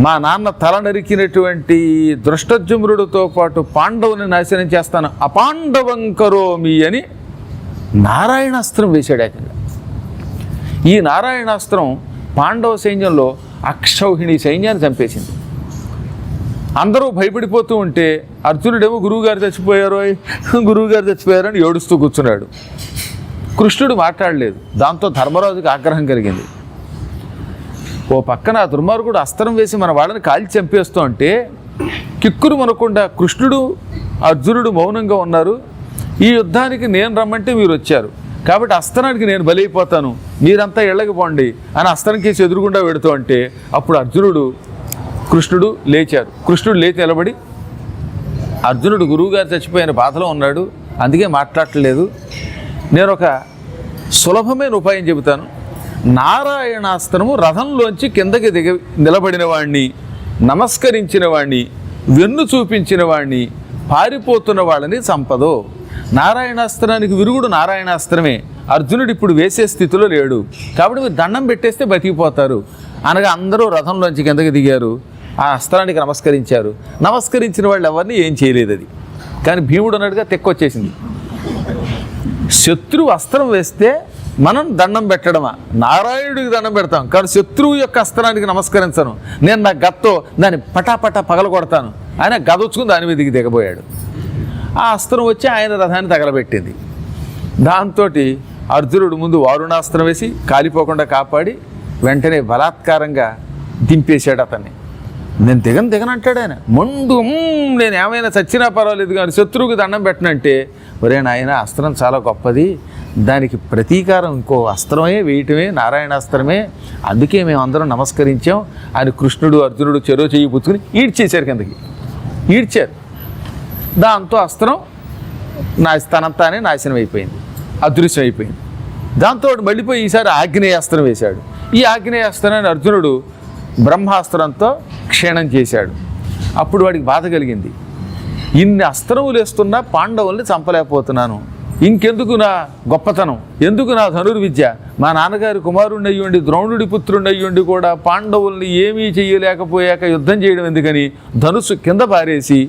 మా నాన్న తల నరికినటువంటి దృష్టజ్యుమ్నుడితో పాటు పాండవుని నాశనం చేస్తాను, అపాండవం కరోమి అని నారాయణాస్త్రం వేశాడు ఏకంగా. ఈ నారాయణాస్త్రం పాండవ సైన్యంలో అక్షౌహిణి సైన్యాన్ని చంపేసింది. అందరూ భయపడిపోతూ ఉంటే అర్జునుడేమో గురువుగారు చచ్చిపోయారు అని ఏడుస్తూ కూర్చున్నాడు. కృష్ణుడు మాట్లాడలేదు. దాంతో ధర్మరాజుకి ఆగ్రహం కలిగింది. ఓ పక్కన దుర్మార్గుడు అస్త్రం వేసి మన వాళ్ళని కాల్చి చంపేస్తూ ఉంటే కిక్కురు మనకుండా కృష్ణుడు అర్జునుడు మౌనంగా ఉన్నారు. ఈ యుద్ధానికి నేను రమ్మంటే మీరు వచ్చారు కాబట్టి అస్త్రానికి నేను బలైపోతాను, మీరంతా ఇళ్ళకిపోండి అని అస్త్రం కేసి ఎదురుగుండా పెడుతూ అంటే అప్పుడు కృష్ణుడు లేచారు. కృష్ణుడు లేచి నిలబడి, అర్జునుడు గురువుగారు చచ్చిపోయిన బాధలో ఉన్నాడు, అందుకే మాట్లాడట్లేదు. నేను ఒక సులభమైన ఉపాయం చెబుతాను. నారాయణాస్త్రము రథంలోంచి కిందకి నిలబడిన వాణ్ణి, నమస్కరించిన వాణ్ణి, వెన్ను చూపించిన వాణ్ణి, పారిపోతున్న వాళ్ళని చంపదు. నారాయణాస్త్రానికి విరుగుడు నారాయణాస్త్రమే. అర్జునుడు ఇప్పుడు వేసే స్థితిలో లేడు కాబట్టి మీరు దండం పెట్టేస్తే బతికిపోతారు అనగా అందరూ రథంలోంచి కిందకి దిగారు. ఆ అస్త్రానికి నమస్కరించారు. నమస్కరించిన వాళ్ళు ఎవరిని ఏం చేయలేదు. అది కానీ భీముడు అన్నట్టుగా తెక్కొచ్చేసింది. శత్రువు అస్త్రం వేస్తే మనం దండం పెట్టడమా? నారాయణుడికి దండం పెడతాం కానీ శత్రువు యొక్క అస్త్రానికి నమస్కరించను. నేను నా గత్తో దాన్ని పటాపటా పగల కొడతాను. ఆయన గదొచ్చుకుని దాని మీదకి దిగబోయాడు. ఆ అస్త్రం వచ్చి ఆయన రథాన్ని తగలబెట్టింది. దాంతో అర్జునుడు ముందు వారుణాస్త్రం వేసి కాలిపోకుండా కాపాడి వెంటనే బలాత్కారంగా దింపేశాడు అతన్ని. నేను దిగనంటాడు ఆయన. మొండు నేను ఏమైనా చచ్చినా పర్వాలేదు కానీ శత్రువుకి దండం పెట్టనంటే, ఒరే నాయన అస్త్రం చాలా గొప్పది, దానికి ప్రతీకారం ఇంకో అస్త్రమే వేయటమే నారాయణాస్త్రమే, అందుకే మేము అందరం నమస్కరించాం అని కృష్ణుడు అర్జునుడు చెరో చెయ్యి పుచ్చుకుని ఈడ్చేశారు కిందకి. ఈడ్చారు. దాంతో అస్త్రం తనంతానే నాశనం అయిపోయింది, అదృశ్యం అయిపోయింది. దాంతో మళ్ళీపోయి ఈసారి ఆగ్నేయాస్త్రం వేశాడు. ఈ ఆగ్నేయాస్త్రాన్ని అర్జునుడు బ్రహ్మాస్త్రంతో క్షీణం చేశాడు. అప్పుడు వాడికి బాధ కలిగింది. ఇన్ని అస్త్రములు వేస్తున్నా పాండవుల్ని చంపలేకపోతున్నాను, ఇంకెందుకు నా గొప్పతనం, ఎందుకు నా ధనుర్విద్య, మా నాన్నగారి కుమారుణ్ణి అయ్యుండి ద్రోణుడి పుత్రుణ్ణి అయ్యుండి కూడా పాండవుల్ని ఏమీ చేయలేకపోయాక యుద్ధం చేయడం ఎందుకని ధనుస్సు కింద పారేసి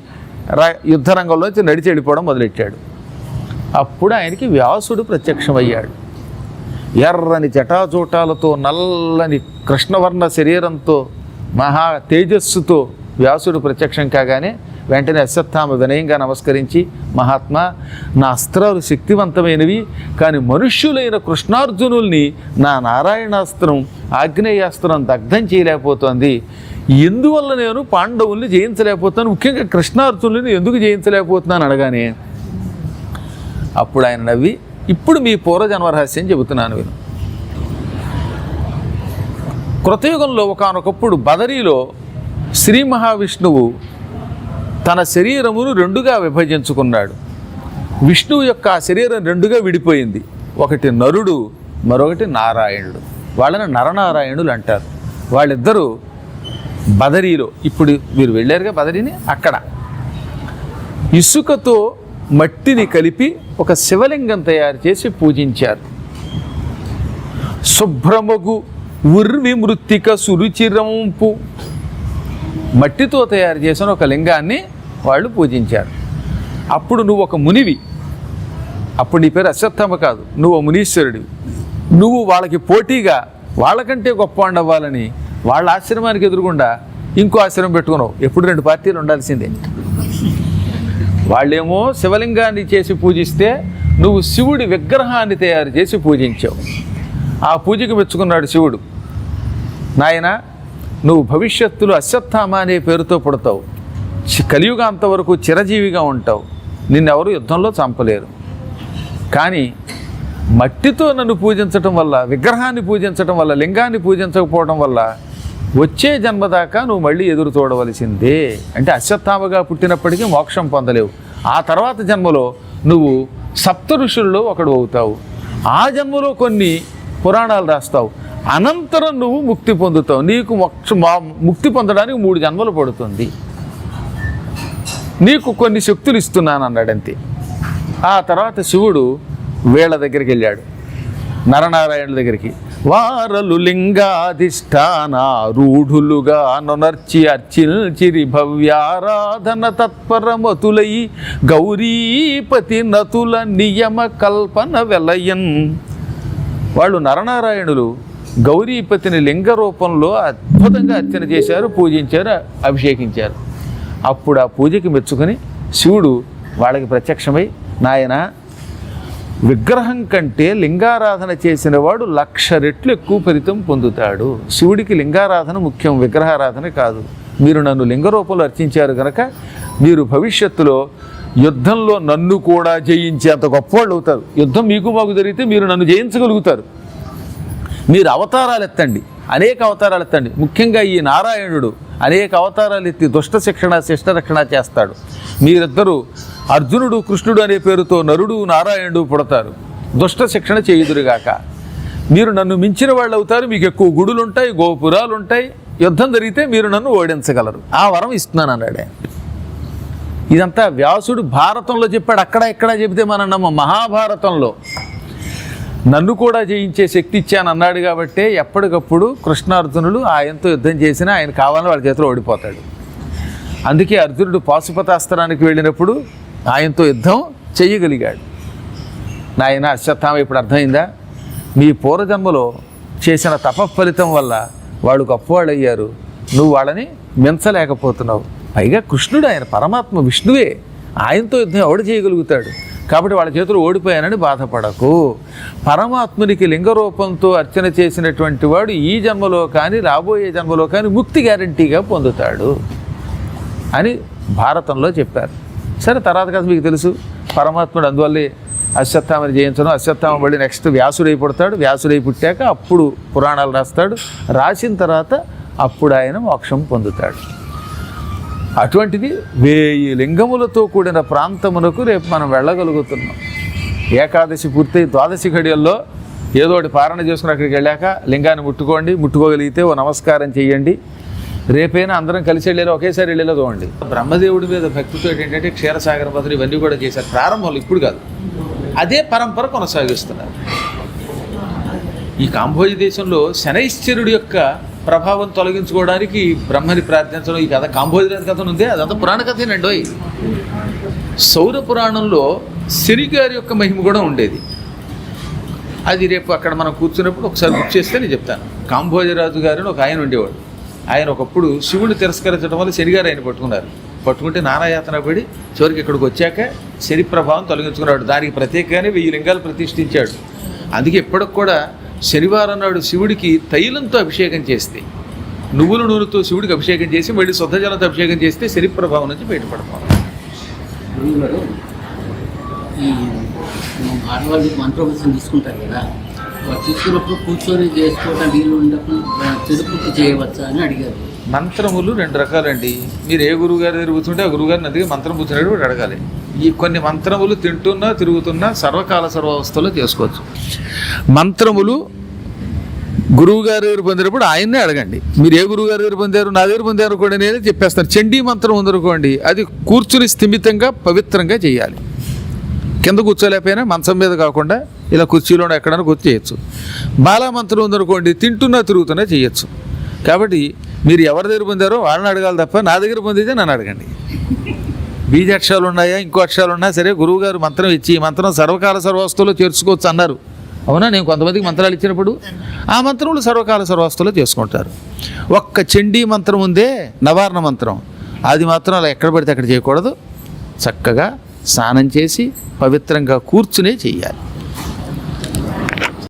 యుద్ధరంగంలోంచి నడిచి వెళ్ళిపోవడం మొదలెట్టాడు. అప్పుడు ఆయనకి వ్యాసుడు ప్రత్యక్షమయ్యాడు. ఎర్రని జటాజూటాలతో నల్లని కృష్ణవర్ణ శరీరంతో మహా తేజస్సుతో వ్యాసుడు ప్రత్యక్షం కాగానే వెంటనే అశ్వత్థామ వినయంగా నమస్కరించి, మహాత్మా, నా అస్త్రాలు శక్తివంతమైనవి, కానీ మనుష్యులైన కృష్ణార్జునుల్ని నా నారాయణాస్త్రం ఆగ్నేయాస్త్రం దగ్ధం చేయలేకపోతోంది, ఎందువల్ల నేను పాండవుల్ని జయించలేకపోతున్నాను, ముఖ్యంగా కృష్ణార్జునుల్ని ఎందుకు జయించలేకపోతున్నాను అనగానే అప్పుడు ఆయన నవ్వి, ఇప్పుడు మీ పూర్వజన్మ రహస్యం చెబుతున్నాను విను. కృతయుగంలో ఒకానొకప్పుడు బదరీలో శ్రీ మహావిష్ణువు తన శరీరమును రెండుగా విభజించుకున్నాడు. విష్ణువు యొక్క ఆ శరీరం రెండుగా విడిపోయింది. ఒకటి నరుడు, మరొకటి నారాయణుడు. వాళ్ళని నరనారాయణులు అంటారు. వాళ్ళిద్దరూ బదరీలో, ఇప్పుడు మీరు వెళ్ళారుగా బదరీని, అక్కడ ఇసుకతో మట్టిని కలిపి ఒక శివలింగం తయారు చేసి పూజించారు. శుభ్రమగు ఉర్వి మృత్తిక సురుచిరంపు మట్టితో తయారు చేసిన ఒక లింగాన్ని వాళ్ళు పూజించారు. అప్పుడు నువ్వు ఒక మునివి, అప్పుడు నీ పేరు అశ్వత్థామ కాదు, నువ్వు మునీశ్వరుడివి. నువ్వు వాళ్ళకి పోటీగా వాళ్ళకంటే గొప్పవాడు అవ్వాలని వాళ్ళ ఆశ్రమానికి ఎదురుగుండా ఇంకో ఆశ్రమం పెట్టుకున్నావు. ఎప్పుడు రెండు పార్టీలు ఉండాల్సిందే. వాళ్ళేమో శివలింగాన్ని చేసి పూజిస్తే నువ్వు శివుడి విగ్రహాన్ని తయారు చేసి పూజించావు. ఆ పూజకు మెచ్చుకున్నాడు శివుడు. నాయన, నువ్వు భవిష్యత్తులో అశ్వత్థామ అనే పేరుతో పుడతావు, కలియుగాంత వరకు చిరజీవిగా ఉంటావు, నిన్నెవరు యుద్ధంలో చంపలేరు. కానీ మట్టితో నన్ను పూజించటం వల్ల, విగ్రహాన్ని పూజించటం వల్ల, లింగాన్ని పూజించకపోవడం వల్ల వచ్చే జన్మ దాకా నువ్వు మళ్ళీ ఎదురు చూడవలసిందే. అంటే అశ్వత్థామగా పుట్టినప్పటికీ మోక్షం పొందలేవు. ఆ తర్వాత జన్మలో నువ్వు సప్త ఋషుల్లో ఒకడు అవుతావు. ఆ జన్మలో కొన్ని పురాణాలు రాస్తావు. అనంతరం నువ్వు ముక్తి పొందుతావు. నీకు ముక్తి పొందడానికి 3 జన్మలు పడుతుంది. నీకు కొన్ని శక్తులు ఇస్తున్నాను అన్నాడంతే. ఆ తర్వాత శివుడు వీళ్ళ దగ్గరికి వెళ్ళాడు, నరనారాయణుల దగ్గరికి. వారలు లింగాధిష్టానారూఢులుగా నొనర్చి అర్చిల్చిరి భవ్యారాధన తత్పరమతులై గౌరీపతి నతుల నియమ కల్పన వెలయన్. వాళ్ళు నరనారాయణులు గౌరీపతిని లింగ రూపంలో అద్భుతంగా అర్చన చేశారు, పూజించారు, అభిషేకించారు. అప్పుడు ఆ పూజకి మెచ్చుకొని శివుడు వాళ్ళకి ప్రత్యక్షమై, నాయన, విగ్రహం కంటే లింగారాధన చేసిన వాడు 1,00,000 రెట్లు ఎక్కువ ఫలితం పొందుతాడు. శివుడికి లింగారాధన ముఖ్యం, విగ్రహారాధన కాదు. మీరు నన్ను లింగ రూపంలో అర్చించారు కనుక మీరు భవిష్యత్తులో యుద్ధంలో నన్ను కూడా జయించేంత గొప్పవాళ్ళు అవుతారు. యుద్ధం మీకు మాకు జరిగితే మీరు నన్ను జయించగలుగుతారు. మీరు అవతారాలు ఎత్తండి, అనేక అవతారాలు ఎత్తండి. ముఖ్యంగా ఈ నారాయణుడు అనేక అవతారాలు ఎత్తి దుష్ట శిక్షణ శిష్ట రక్షణ చేస్తాడు. మీరిద్దరూ అర్జునుడు కృష్ణుడు అనే పేరుతో నరుడు నారాయణుడు పుడతారు. దుష్ట శిక్షణ చేయుదురుగాక. మీరు నన్ను మించిన వాళ్ళు అవుతారు. మీకు ఎక్కువ గుడులు ఉంటాయి, గోపురాలు ఉంటాయి. యుద్ధం జరిగితే మీరు నన్ను ఓడించగలరు. ఆ వరం ఇస్తున్నాను అన్నాడే. ఇదంతా వ్యాసుడు భారతంలో చెప్పాడు. అక్కడ ఎక్కడ చెబితే మనం నమ్మ. మహాభారతంలో నన్ను కూడా జయించే శక్తి ఇచ్చాను అన్నాడు. కాబట్టి ఎప్పటికప్పుడు కృష్ణార్జునులు ఆయనతో యుద్ధం చేసినా ఆయన కావాలని వాళ్ళ చేతిలో ఓడిపోతాడు. అందుకే అర్జునుడు పాశుపతాస్త్రానికి వెళ్ళినప్పుడు ఆయనతో యుద్ధం చెయ్యగలిగాడు. నాయన అశ్వత్థామ, ఇప్పుడు అర్థమైందా? మీ పూర్వజన్మలో చేసిన తపఫలితం వల్ల వాళ్ళు గొప్పవాళ్ళు అయ్యారు. నువ్వు వాళ్ళని మించలేకపోతున్నావు. పైగా కృష్ణుడు ఆయన పరమాత్మ విష్ణువే. ఆయనతో యుద్ధం ఎవడు చేయగలుగుతాడు? కాబట్టి వాళ్ళ చేతులు ఓడిపోయానని బాధపడకు. పరమాత్మునికి లింగ రూపంతో అర్చన చేసినటువంటి వాడు ఈ జన్మలో కానీ రాబోయే జన్మలో కానీ ముక్తి గ్యారంటీగా పొందుతాడు అని భారతంలో చెప్పారు. సరే, తర్వాత కదా మీకు తెలుసు, పరమాత్ముడు అందువల్లే అశ్వత్థామని జయించడం. అశ్వత్థామ మళ్ళీ నెక్స్ట్ వ్యాసుడై పుడతాడు. వ్యాసుడై పుట్టాక అప్పుడు పురాణాలు రాస్తాడు. రాసిన తర్వాత అప్పుడు ఆయన మోక్షం పొందుతాడు. అటువంటిది 1000 లింగములతో కూడిన ప్రాంతమునకు రేపు మనం వెళ్ళగలుగుతున్నాం. ఏకాదశి పూర్తయి ద్వాదశి ఘడియల్లో ఏదో ఒకటి పారణ చేసుకుని అక్కడికి వెళ్ళాక లింగాన్ని ముట్టుకోండి. ముట్టుకోగలిగితే ఓ నమస్కారం చెయ్యండి. రేపైనా అందరం కలిసి వెళ్ళేలా ఒకేసారి వెళ్ళేలా చూడండి. బ్రహ్మదేవుడి మీద భక్తితో ఏంటంటే క్షీరసాగర పదవి ఇవన్నీ కూడా చేశారు ప్రారంభంలో, ఇప్పుడు కాదు. అదే పరంపర కొనసాగిస్తున్నారు. ఈ కాంబోజీ దేశంలో శనైశ్చరుడి యొక్క ప్రభావం తొలగించుకోవడానికి బ్రహ్మని ప్రార్థించడం ఈ కథ కాంబోజీ కథ ఉందే, అదంతా పురాణ కథేనండి. సౌర పురాణంలో శని గారి యొక్క మహిమ కూడా ఉండేది. అది రేపు అక్కడ మనం కూర్చున్నప్పుడు ఒకసారి గుర్తు చేస్తే నేను చెప్తాను. కాంబోజరాజు గారిని ఒక ఆయన ఉండేవాడు. ఆయన ఒకప్పుడు శివుడిని తిరస్కరించడం వల్ల శనిగారు ఆయన పట్టుకుంటే నానాయాతన పడి చివరికి ఇక్కడికి వచ్చాక శని ప్రభావం తొలగించుకున్నాడు. దానికి ప్రత్యేకంగానే 1000 లింగాలు ప్రతిష్ఠించాడు. అందుకే ఇప్పటికి కూడా శనివారం నాడు శివుడికి తైలంతో అభిషేకం చేస్తే, నువ్వుల నూనెతో శివుడికి అభిషేకం చేసి మళ్ళీ శుద్ధ జలంతో అభిషేకం చేస్తే శని ప్రభావం నుంచి బయటపడతాం. ఈ ఆడవాళ్ళు మంత్రోపదేశం తీసుకుంటారు కదా, తీసుకున్నప్పుడు కూర్చొని చేసుకోవడం వీలు ఉండకుండా తిరుపతి చేయవచ్చా అని అడిగారు. మంత్రములు 2 రకాలండి. మీరు ఏ గురువు గారు తిరుగుతుంటే ఆ గురువుగారిని అందుకే మంత్రం కూర్చున్నాడు కూడా అడగాలి. ఈ కొన్ని మంత్రములు తింటున్నా తిరుగుతున్నా సర్వకాల సర్వావస్థలో చేసుకోవచ్చు. మంత్రములు గురువు గారి దగ్గర పొందినప్పుడు ఆయన్నే అడగండి. మీరు ఏ గురువు గారి దగ్గర పొందారు, నా దగ్గర పొందారు అనుకోండి, నేనే చెప్పేస్తాను. చండీ మంత్రం ఉందనుకోండి, అది కూర్చుని స్థిమితంగా పవిత్రంగా చేయాలి. కింద కూర్చోలేకపోయినా మంచం మీద కాకుండా ఇలా కుర్చీలో ఎక్కడైనా గుర్తు చేయొచ్చు. బాలామంత్రం ఉందనుకోండి, తింటున్నా తిరుగుతున్నా చేయొచ్చు. కాబట్టి మీరు ఎవరి దగ్గర పొందారో వాళ్ళని అడగాలి తప్ప నా దగ్గర పొందితే నన్ను అడగండి. బీజాక్షరాలు ఉన్నాయా, ఇంకో అక్షరాలు ఉన్నా సరే, గురువుగారు మంత్రం ఇచ్చి ఈ మంత్రం సర్వకాల సర్వావస్థలో చేర్చుకోవచ్చు అన్నారు. అవునా? నేను కొంతమందికి మంత్రాలు ఇచ్చినప్పుడు ఆ మంత్రములు సర్వకాల సర్వావస్థలో చేసుకుంటారు. ఒక్క చండీ మంత్రం ఉందే, నవారణ మంత్రం, అది మాత్రం అలా ఎక్కడ పడితే అక్కడ చేయకూడదు. చక్కగా స్నానం చేసి పవిత్రంగా కూర్చునే చెయ్యాలి.